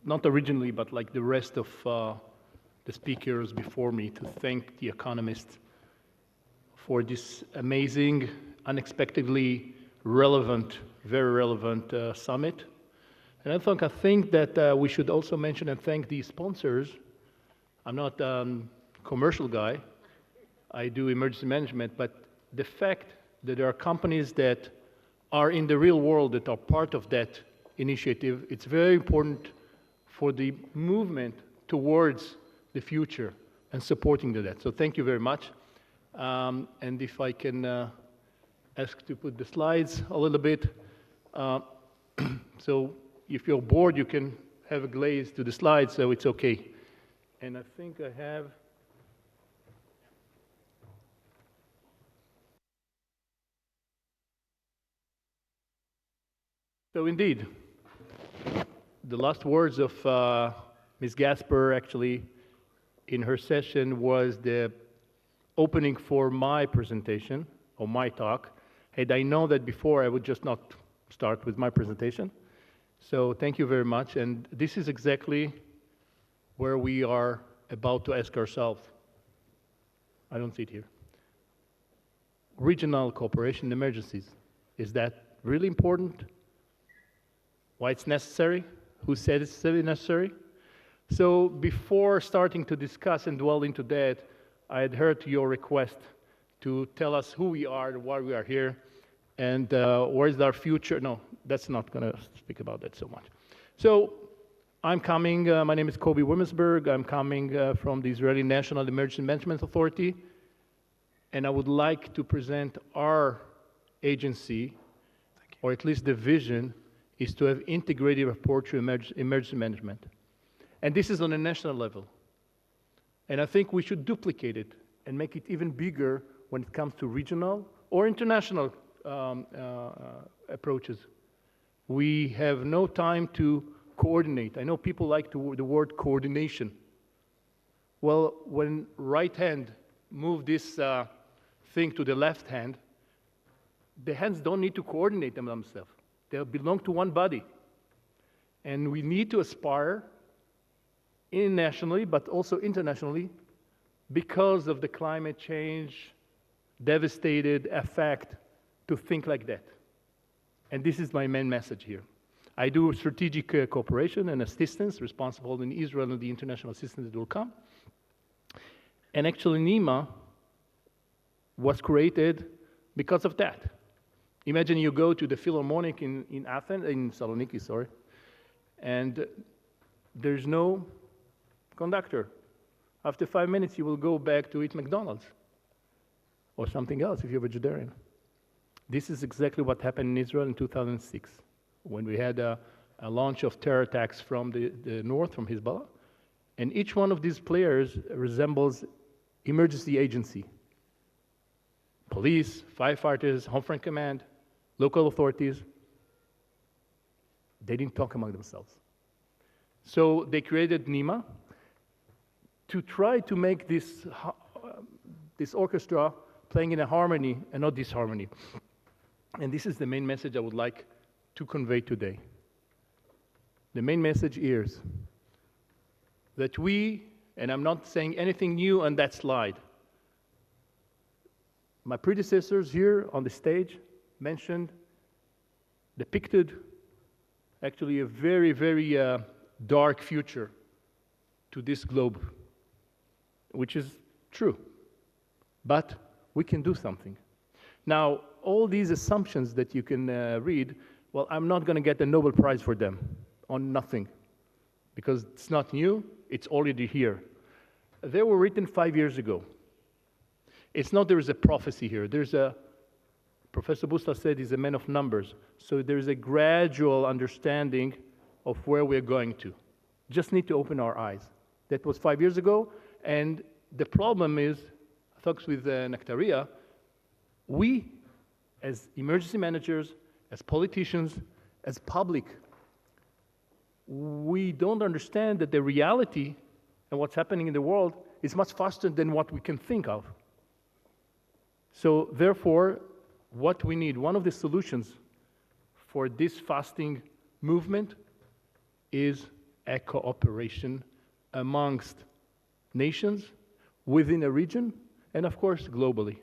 not originally, but like the rest of the speakers before me, to thank the Economist for this amazing, unexpectedly relevant, very relevant summit. And I think that we should also mention and thank the sponsors. I'm not a commercial guy. I do emergency management, but the fact that there are companies that are in the real world that are part of that initiative, it's very important for the movement towards the future and supporting that. So thank you very much. And if I can ask to put the slides a little bit. So if you're bored, you can have a glaze to the slides, so it's okay. And I think I have... So indeed, the last words of Ms. Gasper actually in her session was the opening for my presentation, or my talk. Had I known that before, I would just not start with my presentation. So thank you very much, and this is exactly where we are about to ask ourselves. I don't see it here. Regional cooperation in emergencies. Is that really important? Why it's necessary? Who said it's necessary? So before starting to discuss and dwell into that, I had heard your request to tell us who we are, why we are here, and where is our future. No, that's not going to speak about that so much. So I'm coming, my name is Wimisberg. I'm coming from the Israeli National Emergency Management Authority, and I would like to present our agency, or at least the vision, is to have integrated approach to emergency management. And this is on a national level. And I think we should duplicate it and make it even bigger when it comes to regional or international approaches. We have no time to coordinate. I know people like the word coordination. Well, when right hand move this thing to the left hand, the hands don't need to coordinate themselves. They belong to one body. And we need to aspire nationally, but also internationally, because of the climate change, devastated effect, to think like that. And this is my main message here. I do strategic cooperation and assistance, responsible in Israel and the international assistance that will come. And actually, NEMA was created because of that. Imagine you go to the Philharmonic in Athens, in Saloniki, sorry, and there's no conductor. After 5 minutes, you will go back to eat McDonald's or something else if you're vegetarian. This is exactly what happened in Israel in 2006, when we had a launch of terror attacks from the north, from Hezbollah, and each one of these players resembles emergency agency. Police, firefighters, Home Front Command, local authorities. They didn't talk among themselves. So they created NEMA to try to make this orchestra playing in a harmony and not disharmony. And this is the main message I would like to convey today. The main message is that we, and I'm not saying anything new on that slide, my predecessors here on the stage depicted actually a very, very dark future to this globe, which is true. But we can do something. Now, all these assumptions that you can read, well, I'm not going to get the Nobel Prize for them on nothing, because it's not new, it's already here. They were written 5 years ago. It's not there is a prophecy here. There's Professor Busta said he's a man of numbers. So there's a gradual understanding of where we're going to. Just need to open our eyes. That was 5 years ago. And the problem is, I talked with Nectaria, we, as emergency managers, as politicians, as public, we don't understand that the reality and what's happening in the world is much faster than what we can think of. So therefore, what we need, one of the solutions for this fasting movement is a cooperation amongst nations, within a region, and of course, globally.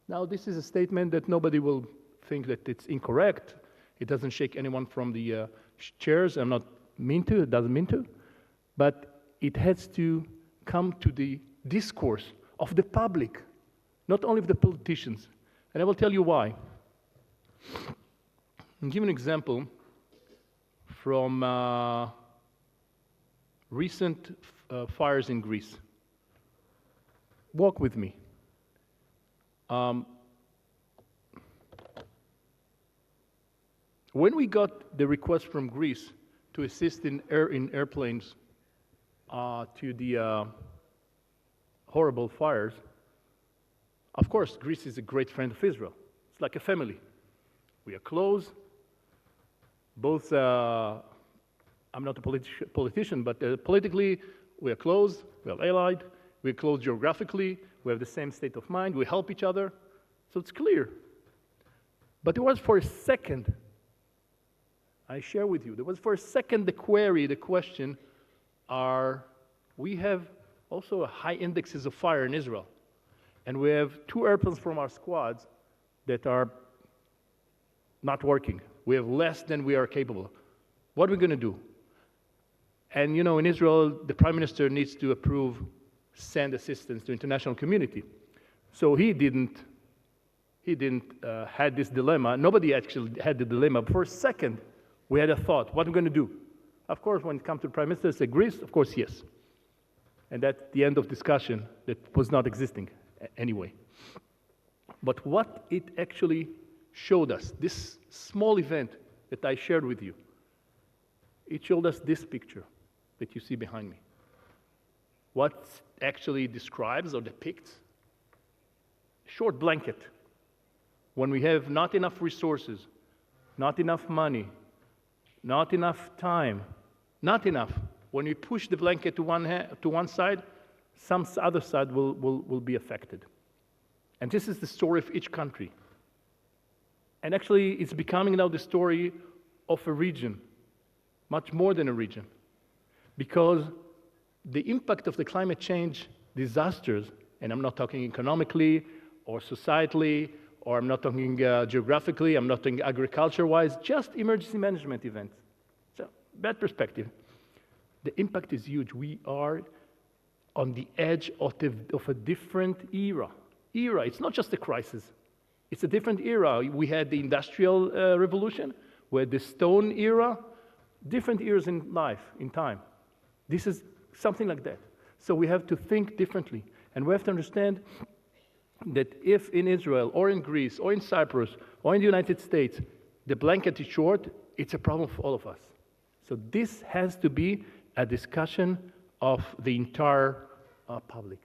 Now, this is a statement that nobody will think that it's incorrect. It doesn't shake anyone from the chairs. I'm not mean to, it doesn't mean to. But it has to come to the discourse of the public, not only of the politicians. And I will tell you why. I'll give an example from recent fires in Greece. Walk with me. When we got the request from Greece to assist in airplanes to the horrible fires, of course, Greece is a great friend of Israel. It's like a family. We are close. Both, I'm not a politician, but politically, we are close, we are allied, we are close geographically, we have the same state of mind, we help each other, so it's clear. But there was for a second, I share with you, there was for a second the question, we have also high indexes of fire in Israel, and we have 2 airplanes from our squads that are not working. We have less than we are capable. What are we going to do? And you know, in Israel, the prime minister needs to send assistance to international community. So he didn't had this dilemma. Nobody actually had the dilemma. But for a second, we had a thought, what are we going to do? Of course, when it comes to the prime minister, say Greece, of course, yes. And that's the end of discussion that was not existing anyway. But what it actually showed us, this small event that I shared with you, it showed us this picture that you see behind me. What actually describes or depicts a short blanket. When we have not enough resources, not enough money, not enough time, not enough. When we push the blanket to one side, some other side will be affected. And this is the story of each country. And actually, it's becoming now the story of a region, much more than a region. Because the impact of the climate change disasters, and I'm not talking economically or societally, or I'm not talking geographically, I'm not talking agriculture-wise, just emergency management events. So, bad perspective. The impact is huge. We are on the edge of a different era. It's not just a crisis. It's a different era. We had the Industrial Revolution, we had the Stone era, different eras in life, in time. This is something like that. So we have to think differently. And we have to understand that if in Israel, or in Greece, or in Cyprus, or in the United States, the blanket is short, it's a problem for all of us. So this has to be a discussion of the entire public.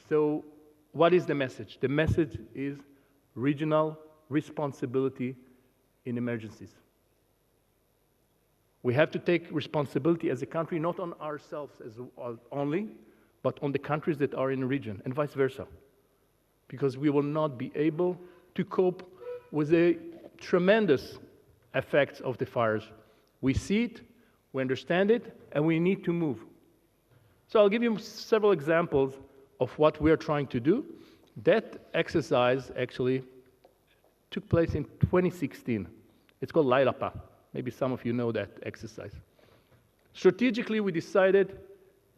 So what is the message? The message is regional responsibility in emergencies. We have to take responsibility as a country, not on ourselves only, but on the countries that are in the region, and vice versa. Because we will not be able to cope with the tremendous effects of the fires. We see it, we understand it, and we need to move. So I'll give you several examples of what we are trying to do. That exercise actually took place in 2016. It's called Lailapa. Maybe some of you know that exercise. Strategically, we decided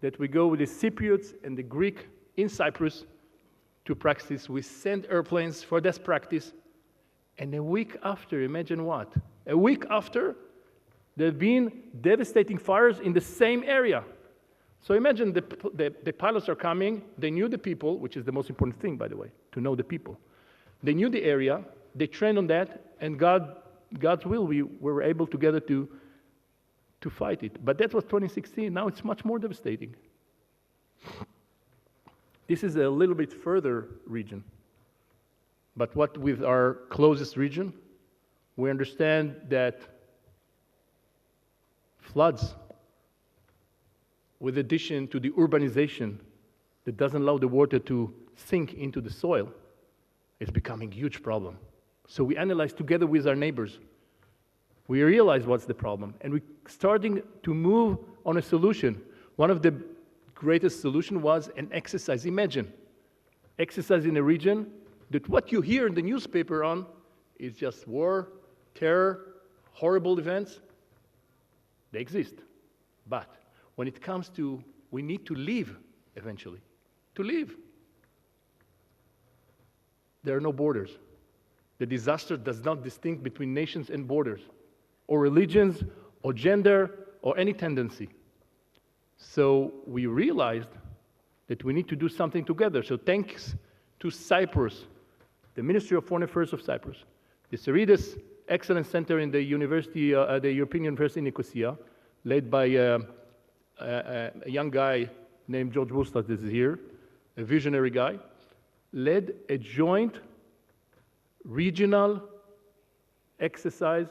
that we go with the Cypriots and the Greek in Cyprus to practice. We send airplanes for this practice. And a week after, imagine what? A week after, there have been devastating fires in the same area. So imagine the pilots are coming, they knew the people, which is the most important thing, by the way, to know the people. They knew the area, they trained on that, and God's will, we were able together to fight it. But that was 2016, now it's much more devastating. This is a little bit further region. But what with our closest region, we understand that floods, with addition to the urbanization that doesn't allow the water to sink into the soil, is becoming a huge problem. So we analyzed together with our neighbors We realized what's the problem, and we're starting to move on a solution. One of the greatest solutions was an exercise. Imagine, exercise in a region that what you hear in the newspaper on is just war, terror, horrible events. They exist. But when it comes to, we need to live eventually. To live. There are no borders. The disaster does not distinguish between nations and borders, or religions, or gender, or any tendency. So we realized that we need to do something together. So thanks to Cyprus, the Ministry of Foreign Affairs of Cyprus, the Serides Excellence Center in the University, the European University in Nicosia, led by a young guy named George Bustas, this is here, a visionary guy, led a joint regional exercise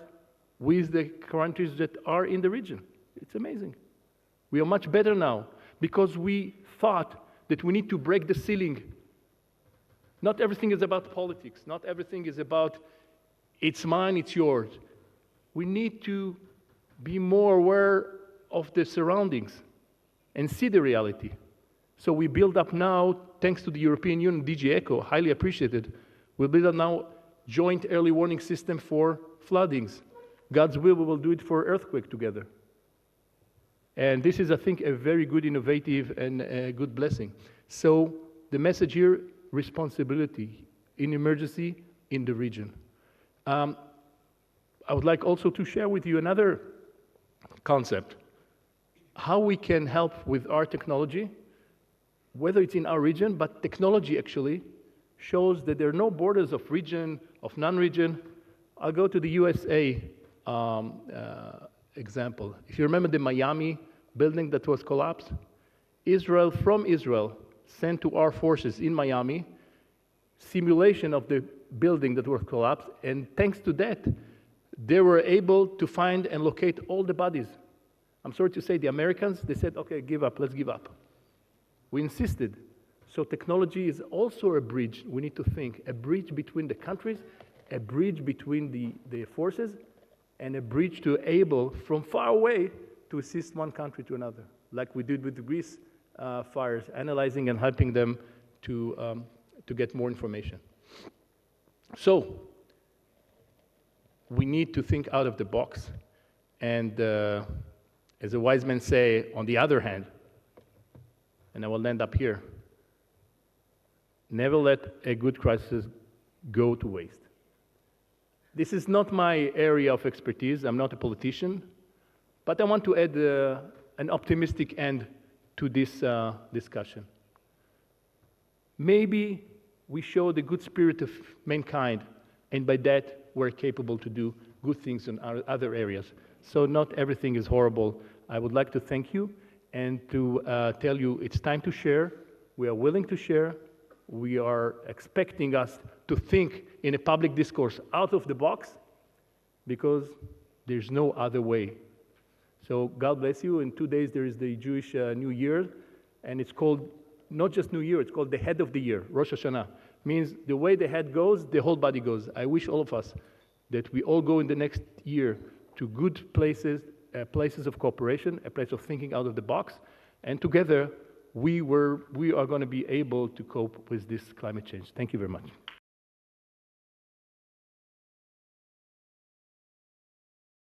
with the countries that are in the region. It's amazing. We are much better now because we thought that we need to break the ceiling. Not everything is about politics. Not everything is about it's mine, it's yours. We need to be more aware of the surroundings and see the reality. So we build up now, thanks to the European Union, DG ECHO, highly appreciated, we build up now joint early warning system for floodings. God's will, we will do it for earthquake together. And this is, I think, a very good, innovative, and a good blessing. So the message here, responsibility in emergency in the region. I would like also to share with you another concept. How we can help with our technology, whether it's in our region, but technology actually shows that there are no borders of region, of non-region. I'll go to the USA example. If you remember the Miami building that was collapsed, from Israel, sent to our forces in Miami, simulation of the building that was collapsed, and thanks to that, they were able to find and locate all the bodies. I'm sorry to say, the Americans, they said, okay, give up, let's give up. We insisted. So technology is also a bridge, we need to think, a bridge between the countries, a bridge between the forces, and a bridge to able, from far away, to assist one country to another, like we did with the Greece fires, analyzing and helping them to get more information. So, we need to think out of the box, and as a wise man say, on the other hand, and I will end up here, never let a good crisis go to waste. This is not my area of expertise, I'm not a politician, but I want to add an optimistic end to this discussion. Maybe we show the good spirit of mankind, and by that we're capable to do good things in our other areas. So not everything is horrible. I would like to thank you and to tell you it's time to share. We are willing to share. We are expecting us to think in a public discourse out of the box because there's no other way. So God bless you. In 2 days there is the Jewish New Year, and it's called not just New Year, it's called the head of the year, Rosh Hashanah. Means the way the head goes, the whole body goes. I wish all of us that we all go in the next year to good places, places of cooperation, a place of thinking out of the box, and together we are going to be able to cope with this climate change. Thank you very much.